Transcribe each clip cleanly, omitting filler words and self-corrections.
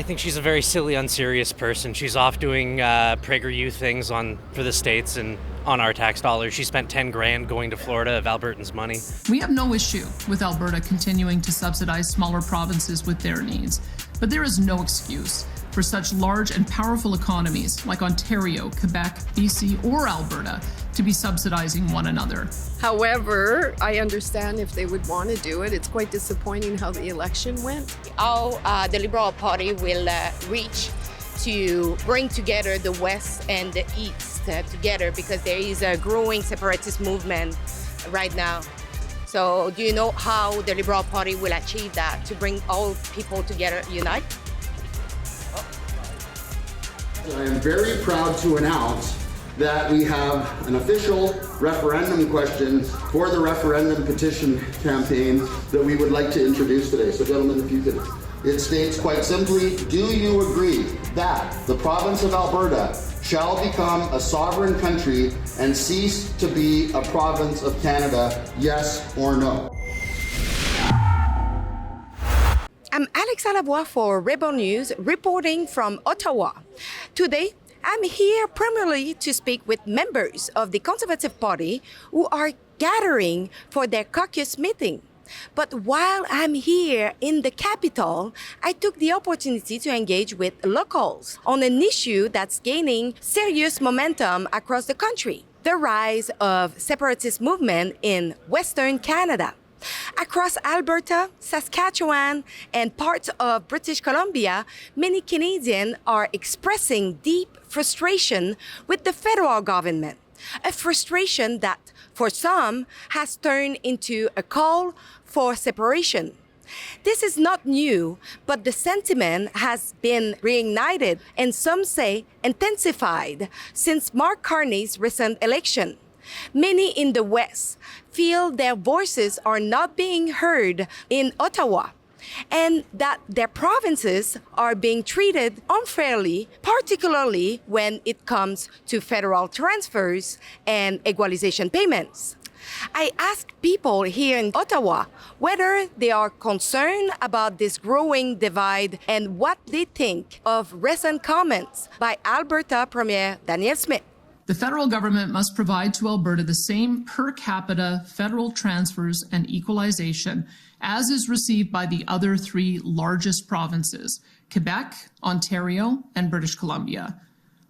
I think she's a very silly, unserious person. She's off doing PragerU things for the States and on our tax dollars. She spent 10 grand going to Florida of Albertans' money. We have no issue with Alberta continuing to subsidize smaller provinces with their needs, but there is no excuse for such large and powerful economies like Ontario, Quebec, BC, or Alberta to be subsidizing one another. However, I understand if they would want to do it. It's quite disappointing how the election went. How the Liberal Party will reach to bring together the West and the East together, because there is a growing separatist movement right now. So do you know how the Liberal Party will achieve that, to bring all people together, unite? I am very proud to announce that we have an official referendum question for the referendum petition campaign that we would like to introduce today. So gentlemen, if you could, it states quite simply, do you agree that the province of Alberta shall become a sovereign country and cease to be a province of Canada, yes or no? I'm Alexa Lavoie for Rebel News, reporting from Ottawa. Today, I'm here primarily to speak with members of the Conservative Party who are gathering for their caucus meeting. But while I'm here in the capital, I took the opportunity to engage with locals on an issue that's gaining serious momentum across the country: the rise of separatist movement in Western Canada. Across Alberta, Saskatchewan, and parts of British Columbia, many Canadians are expressing deep frustration with the federal government. A frustration that, for some, has turned into a call for separation. This is not new, but the sentiment has been reignited and some say intensified since Mark Carney's recent election. Many in the West feel their voices are not being heard in Ottawa, and that their provinces are being treated unfairly, particularly when it comes to federal transfers and equalization payments. I asked people here in Ottawa whether they are concerned about this growing divide and what they think of recent comments by Alberta Premier Danielle Smith. The federal government must provide to Alberta the same per capita federal transfers and equalization as is received by the other three largest provinces, Quebec, Ontario, and British Columbia.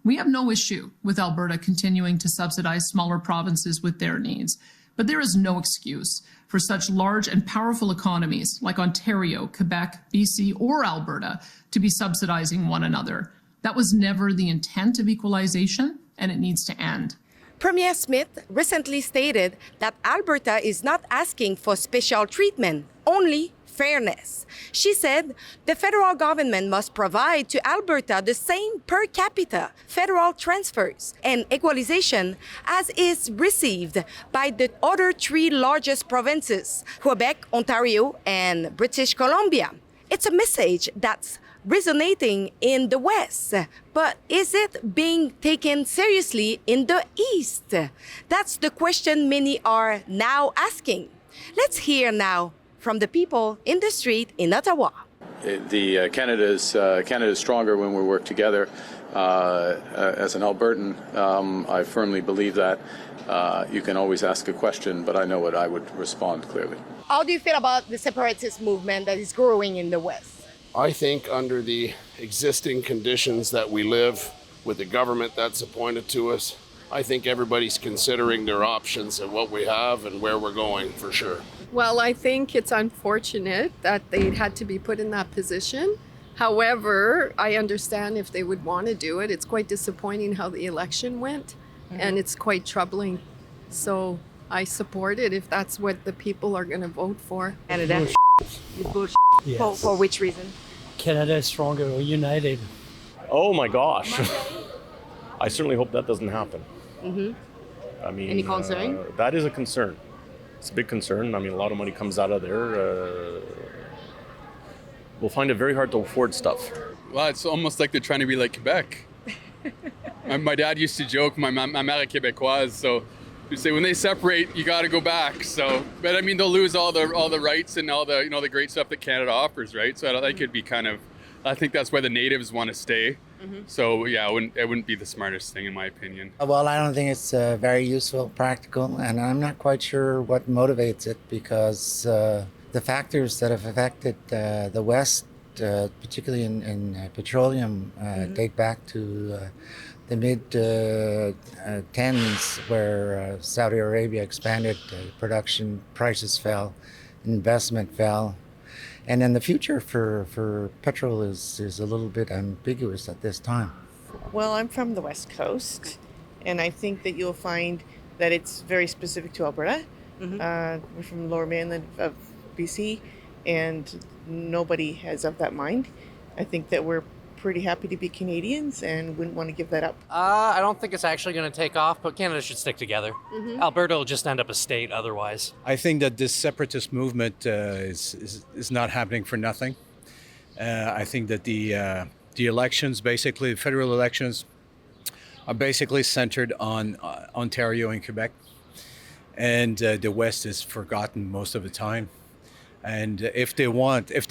We have no issue with Alberta continuing to subsidize smaller provinces with their needs, but there is no excuse for such large and powerful economies like Ontario, Quebec, BC, or Alberta to be subsidizing one another. That was never the intent of equalization, and it needs to end. Premier Smith recently stated that Alberta is not asking for special treatment, only fairness. She said the federal government must provide to Alberta the same per capita federal transfers and equalization as is received by the other three largest provinces, Quebec, Ontario, and British Columbia. It's a message that's resonating in the West, but is it being taken seriously in the East? That's the question many are now asking. Let's hear now from the people in the street in Ottawa. Canada is stronger when we work together. As an Albertan, I firmly believe that. You can always ask a question, but I know what I would respond clearly. How do you feel about the separatist movement that is growing in the West? I think under the existing conditions that we live with the government that's appointed to us, I think everybody's considering their options and what we have and where we're going, for sure. Well, I think it's unfortunate that they had to be put in that position. However, I understand if they would want to do it. It's quite disappointing how the election went, and it's quite troubling. So I support it if that's what the people are going to vote for. Canada. You bullshit. Yes. For which reason? Canada is stronger, we're united. Oh my gosh. I certainly hope that doesn't happen. Mm-hmm. I mean, any concern? That is a concern. It's a big concern. I mean, a lot of money comes out of there. We'll find it very hard to afford stuff. Well, it's almost like they're trying to be like Quebec. My dad used to joke, ma mère est québécoise, so you say when they separate, you got to go back. So, but I mean, they'll lose all the rights and all the the great stuff that Canada offers, right? So I think it'd be kind of I think that's why the natives want to stay. So yeah, it wouldn't be the smartest thing in my opinion. Well, I don't think it's very useful, practical, and I'm not quite sure what motivates it because the factors that have affected the West, particularly in petroleum, date back to the mid-10s where Saudi Arabia expanded production, prices fell, investment fell. And then the future for petrol is a little bit ambiguous at this time. Well, I'm from the West Coast, and I think that you'll find that it's very specific to Alberta. We're from Lower Mainland of BC, and nobody has of that mind. I think that we're pretty happy to be Canadians and wouldn't want to give that up. I don't think it's actually going to take off, but Canada should stick together. Alberta will just end up a state otherwise. I think that this separatist movement is not happening for nothing. I think that the elections, basically federal elections, are basically centered on Ontario and Quebec, and the West is forgotten most of the time. And if they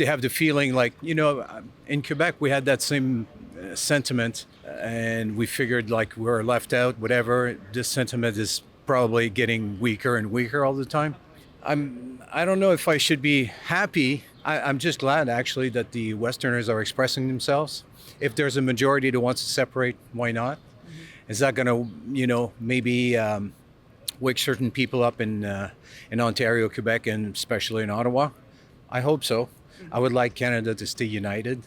have the feeling like, in Quebec we had that same sentiment and we figured like we were left out, whatever, this sentiment is probably getting weaker and weaker all the time. I don't know if I should be happy. I'm just glad actually that the Westerners are expressing themselves. If there's a majority that wants to separate, why not? Is that going to, maybe wake certain people up in Ontario, Quebec, and especially in Ottawa? I hope so. I would like Canada to stay united,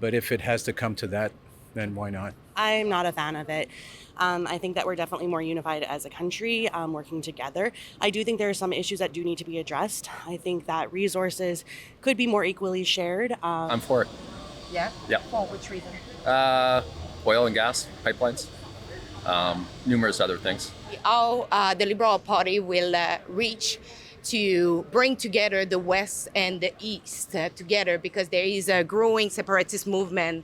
but if it has to come to that, then why not? I'm not a fan of it. I think that we're definitely more unified as a country, working together. I do think there are some issues that do need to be addressed. I think that resources could be more equally shared. I'm for it. Yeah? Yeah. For which reason? Oil and gas, pipelines, numerous other things. How the Liberal Party will reach to bring together the West and the East together, because there is a growing separatist movement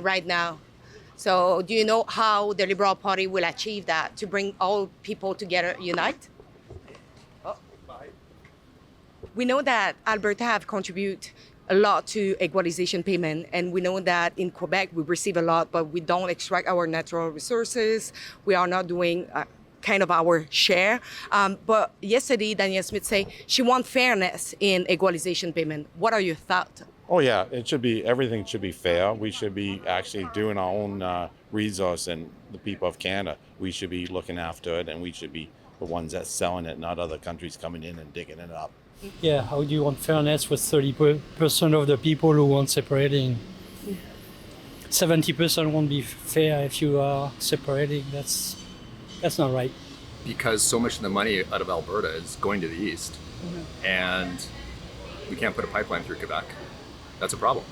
right now. So do you know how the Liberal Party will achieve that, to bring all people together, unite? We know that Alberta have contributed a lot to equalization payment, and we know that in Quebec we receive a lot, but we don't extract our natural resources. We are not doing kind of our share. But yesterday, Danielle Smith said she wants fairness in equalization payment. What are your thoughts? Oh yeah, everything should be fair. We should be actually doing our own resource, and the people of Canada, we should be looking after it, and we should be the ones that's selling it, not other countries coming in and digging it up. Yeah, how do you want fairness with 30% of the people who want separating? 70% won't be fair if you are separating. That's not right. Because so much of the money out of Alberta is going to the east, and we can't put a pipeline through Quebec. That's a problem.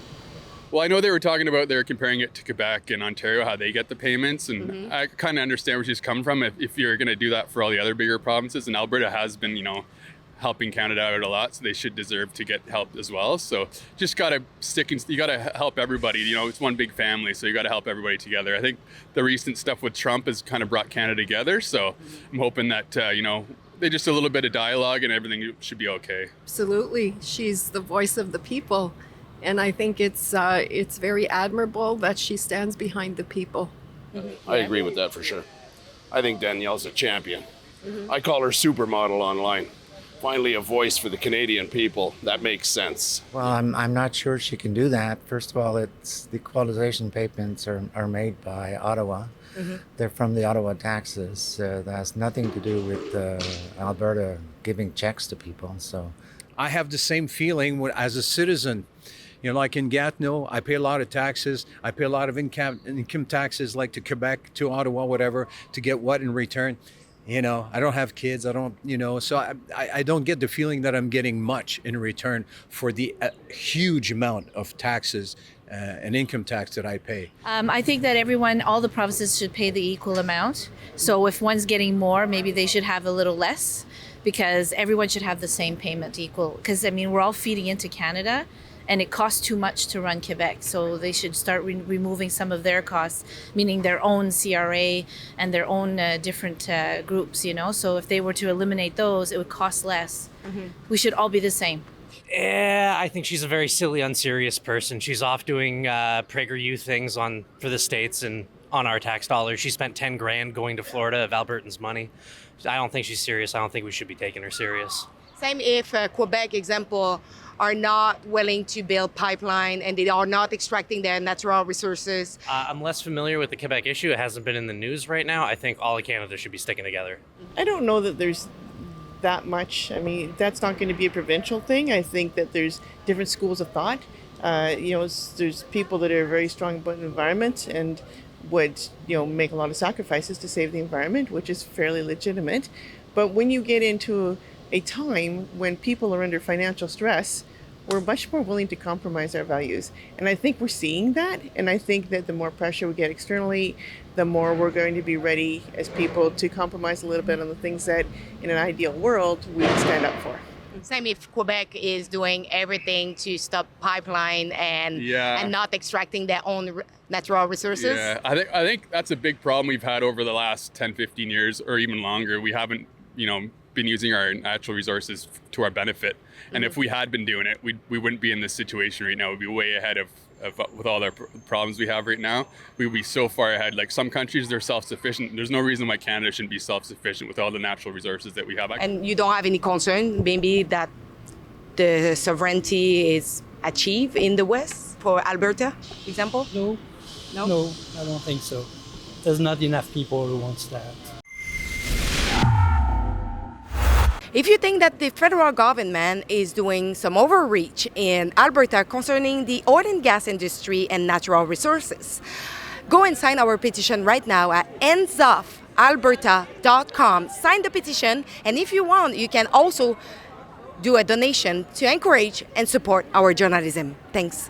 Well, I know they were talking about, they were comparing it to Quebec and Ontario, how they get the payments, and I kind of understand where she's coming from. If you're going to do that for all the other bigger provinces, and Alberta has been, helping Canada out a lot, so they should deserve to get help as well. So just gotta you gotta help everybody. It's one big family, so you gotta help everybody together. I think the recent stuff with Trump has kind of brought Canada together, so I'm hoping that they just a little bit of dialogue and everything should be okay. Absolutely. She's the voice of the people. And I think it's very admirable that she stands behind the people. I agree with that for sure. I think Danielle's a champion. I call her supermodel online. Finally, a voice for the Canadian people. That makes sense. Well, I'm not sure she can do that. First of all, the equalization payments are made by Ottawa. They're from the Ottawa taxes. That has nothing to do with Alberta giving checks to people. So, I have the same feeling as a citizen. Like in Gatineau, I pay a lot of taxes. I pay a lot of income taxes, like to Quebec, to Ottawa, whatever, to get what in return? I don't have kids. I don't, so I don't get the feeling that I'm getting much in return for the huge amount of taxes and income tax that I pay. I think that all the provinces should pay the equal amount. So if one's getting more, maybe they should have a little less, because everyone should have the same payment equal. Because, we're all feeding into Canada, and it costs too much to run Quebec. So they should start removing some of their costs, meaning their own CRA and their own different groups, So if they were to eliminate those, it would cost less. We should all be the same. I think she's a very silly, unserious person. She's off doing PragerU things for the States and on our tax dollars. She spent 10 grand going to Florida of Albertans' money. I don't think she's serious. I don't think we should be taking her serious. Same if Quebec, example, are not willing to build pipeline and they are not extracting their natural resources. I'm less familiar with the Quebec issue. It hasn't been in the news right now. I think all of Canada should be sticking together. I don't know that there's that much. I mean, that's not going to be a provincial thing. I think that there's different schools of thought. There's people that are very strong about the environment and would, make a lot of sacrifices to save the environment, which is fairly legitimate. But when you get into a time when people are under financial stress, we're much more willing to compromise our values. And I think we're seeing that. And I think that the more pressure we get externally, the more we're going to be ready as people to compromise a little bit on the things that in an ideal world we stand up for. Same if Quebec is doing everything to stop pipeline and not extracting their own natural resources. Yeah, I think that's a big problem we've had over the last 10, 15 years or even longer. We haven't, been using our natural resources to our benefit. And if we had been doing it, we wouldn't be in this situation right now. We'd be way ahead of with all the problems we have right now. We'd be so far ahead. Like some countries, they're self-sufficient. There's no reason why Canada shouldn't be self-sufficient with all the natural resources that we have. And you don't have any concern, maybe, that the sovereignty is achieved in the West for Alberta, for example? No, I don't think so. There's not enough people who wants that. If you think that the federal government is doing some overreach in Alberta concerning the oil and gas industry and natural resources, go and sign our petition right now at endsoffalberta.com. Sign the petition, and if you want, you can also do a donation to encourage and support our journalism. Thanks.